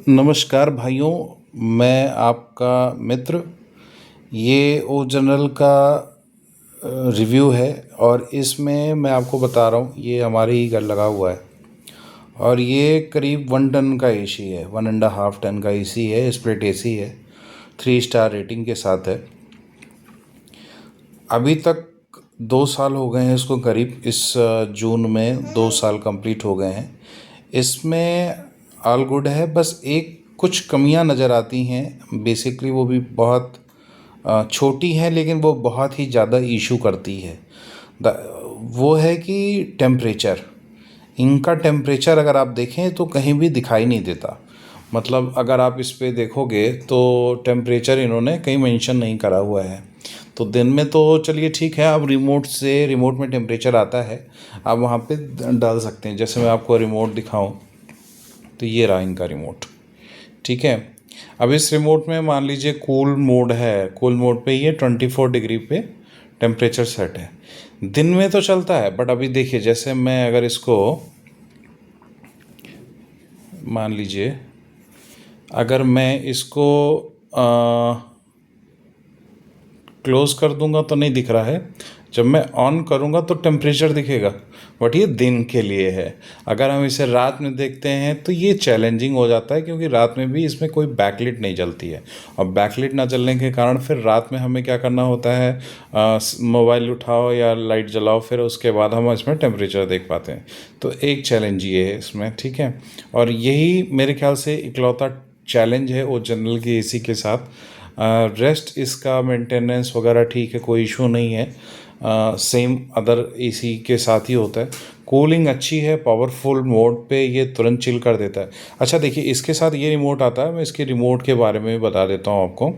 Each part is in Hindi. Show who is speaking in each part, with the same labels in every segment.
Speaker 1: नमस्कार भाइयों, मैं आपका मित्र। ये ओ जनरल का रिव्यू है और इसमें मैं आपको बता रहा हूँ, ये हमारे ही घर लगा हुआ है और ये करीब 1 टन का एसी है। 1.5 टन का एसी है, स्प्लिट एसी है, 3 स्टार रेटिंग के साथ है। अभी तक 2 साल हो गए हैं इसको, करीब इस जून में 2 साल कंप्लीट हो गए हैं। इसमें ऑल गुड है, बस एक कुछ कमियां नज़र आती हैं। बेसिकली वो भी बहुत छोटी हैं, लेकिन वो बहुत ही ज़्यादा इशू करती है। वो है कि टेम्परेचर, इनका टेम्परेचर अगर आप देखें तो कहीं भी दिखाई नहीं देता। मतलब अगर आप इस पे देखोगे तो टेम्परेचर इन्होंने कहीं मेंशन नहीं करा हुआ है। तो दिन में तो चलिए ठीक है, आप रिमोट में टेम्परेचर आता है, आप वहाँ पे डाल सकते हैं। जैसे मैं आपको रिमोट दिखाऊं तो ये रहा इनका रिमोट, ठीक है। अब इस रिमोट में मान लीजिए कूल मोड है, कूल मोड पे ये 24 डिग्री पे टेम्परेचर सेट है। दिन में तो चलता है, बट अभी देखिए, जैसे मैं अगर इसको मान लीजिए, अगर मैं इसको क्लोज़ कर दूंगा तो नहीं दिख रहा है, जब मैं ऑन करूंगा तो टेम्परेचर दिखेगा। बट ये दिन के लिए है। अगर हम इसे रात में देखते हैं तो ये चैलेंजिंग हो जाता है, क्योंकि रात में भी इसमें कोई बैकलाइट नहीं जलती है। और बैकलाइट ना जलने के कारण फिर रात में हमें क्या करना होता है, मोबाइल उठाओ या लाइट जलाओ, फिर उसके बाद हम इसमें टेम्परेचर देख पाते हैं। तो एक चैलेंज ये है इसमें, ठीक है। और यही मेरे ख्याल से इकलौता चैलेंज है वो जनरल की एसी के साथ। रेस्ट इसका मेंटेनेंस वगैरह ठीक है, कोई इशू नहीं है। सेम अदर एसी के साथ ही होता है। कूलिंग अच्छी है, पावरफुल मोड पे ये तुरंत चिल कर देता है। अच्छा देखिए, इसके साथ ये रिमोट आता है, मैं इसके रिमोट के बारे में बता देता हूँ आपको।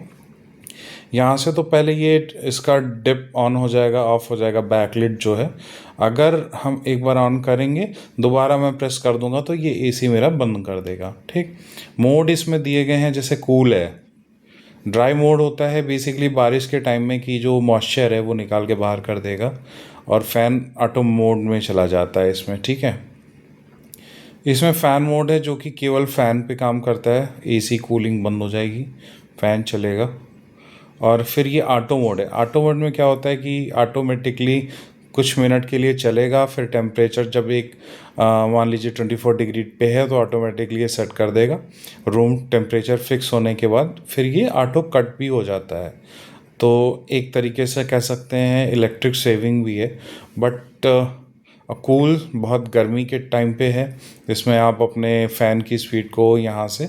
Speaker 1: यहाँ से तो पहले ये इसका डिप ऑन हो जाएगा, ऑफ हो जाएगा, बैकलिट जो है। अगर हम एक बार ऑन करेंगे, दोबारा मैं प्रेस कर दूंगा तो ये एसी मेरा बंद कर देगा, ठीक। मोड इसमें दिए गए हैं, जैसे कूल है। ड्राई मोड होता है बेसिकली बारिश के टाइम में कि जो मॉइस्चर है वो निकाल के बाहर कर देगा। और फ़ैन ऑटो मोड में चला जाता है इसमें, ठीक है। इसमें फ़ैन मोड है जो कि केवल फ़ैन पे काम करता है, एसी कूलिंग बंद हो जाएगी, फ़ैन चलेगा। और फिर ये ऑटो मोड है। ऑटो मोड में क्या होता है कि ऑटोमेटिकली कुछ मिनट के लिए चलेगा, फिर टेम्परेचर जब एक मान लीजिए 24 डिग्री पे है तो ऑटोमेटिकली ये सेट कर देगा। रूम टेम्परेचर फिक्स होने के बाद फिर ये ऑटो कट भी हो जाता है। तो एक तरीके से कह सकते हैं इलेक्ट्रिक सेविंग भी है। बट कूल बहुत गर्मी के टाइम पे है, जिसमें आप अपने फ़ैन की स्पीड को यहाँ से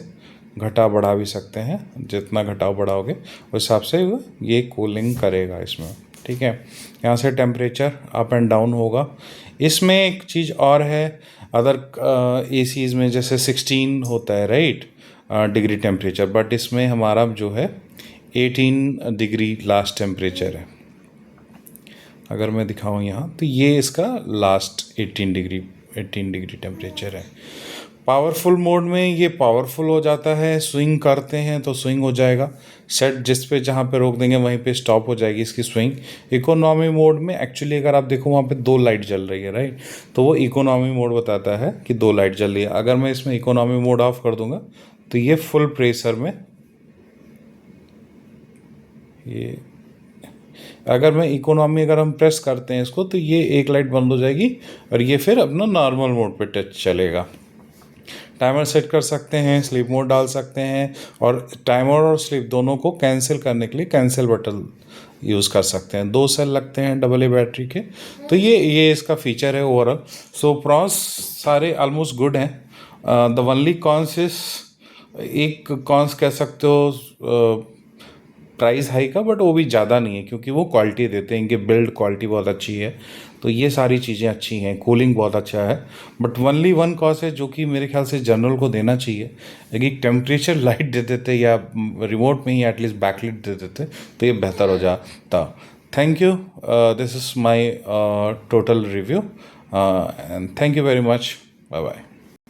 Speaker 1: घटा बढ़ा भी सकते हैं। जितना घटाओ बढ़ाओगे उस हिसाब से ये कूलिंग करेगा इसमें, ठीक है। यहाँ से टेम्परेचर अप एंड डाउन होगा। इसमें एक चीज़ और है, अदर एसीज़ में जैसे 16 होता है, राइट, डिग्री टेम्परेचर, बट इसमें हमारा जो है 18 डिग्री लास्ट टेम्परेचर है। अगर मैं दिखाऊँ यहाँ तो ये इसका लास्ट 18 डिग्री टेम्परेचर है। पावरफुल मोड में ये पावरफुल हो जाता है, स्विंग करते हैं तो स्विंग हो जाएगा। सेट जिस पे जहाँ पे रोक देंगे वहीं पे स्टॉप हो जाएगी इसकी स्विंग। इकोनॉमी मोड में एक्चुअली अगर आप देखो वहाँ पे 2 लाइट जल रही है, राइट, तो वो इकोनॉमी मोड बताता है कि 2 लाइट जल रही है। अगर मैं इसमें इकोनॉमी मोड ऑफ कर दूंगा तो ये फुल प्रेशर में, ये अगर मैं इकोनॉमी अगर हम प्रेस करते हैं इसको तो ये एक लाइट बंद हो जाएगी और ये फिर अपना नॉर्मल मोड पे टच चलेगा। टाइमर सेट कर सकते हैं, स्लीप मोड डाल सकते हैं, और टाइमर और स्लीप दोनों को कैंसिल करने के लिए कैंसिल बटन यूज़ कर सकते हैं। 2 सेल लगते हैं AA बैटरी के। तो ये इसका फीचर है ओवरऑल। सो प्रॉस सारे ऑलमोस्ट गुड हैं। द ओनली कॉन्स इज, एक कॉन्स कह सकते हो प्राइस हाई का, बट वो भी ज़्यादा नहीं है क्योंकि वो क्वालिटी देते हैं, इनकी बिल्ड क्वालिटी बहुत अच्छी है। तो ये सारी चीज़ें अच्छी हैं, कूलिंग बहुत अच्छा है। बट ओनली वन कॉज है जो कि मेरे ख्याल से जनरल को देना चाहिए, लेकिन टेम्परेचर लाइट दे देते या रिमोट में ही एटलीस्ट बैकलाइट दे देते तो ये बेहतर हो जाता। Thank you, this is my total review and thank you very much, bye bye.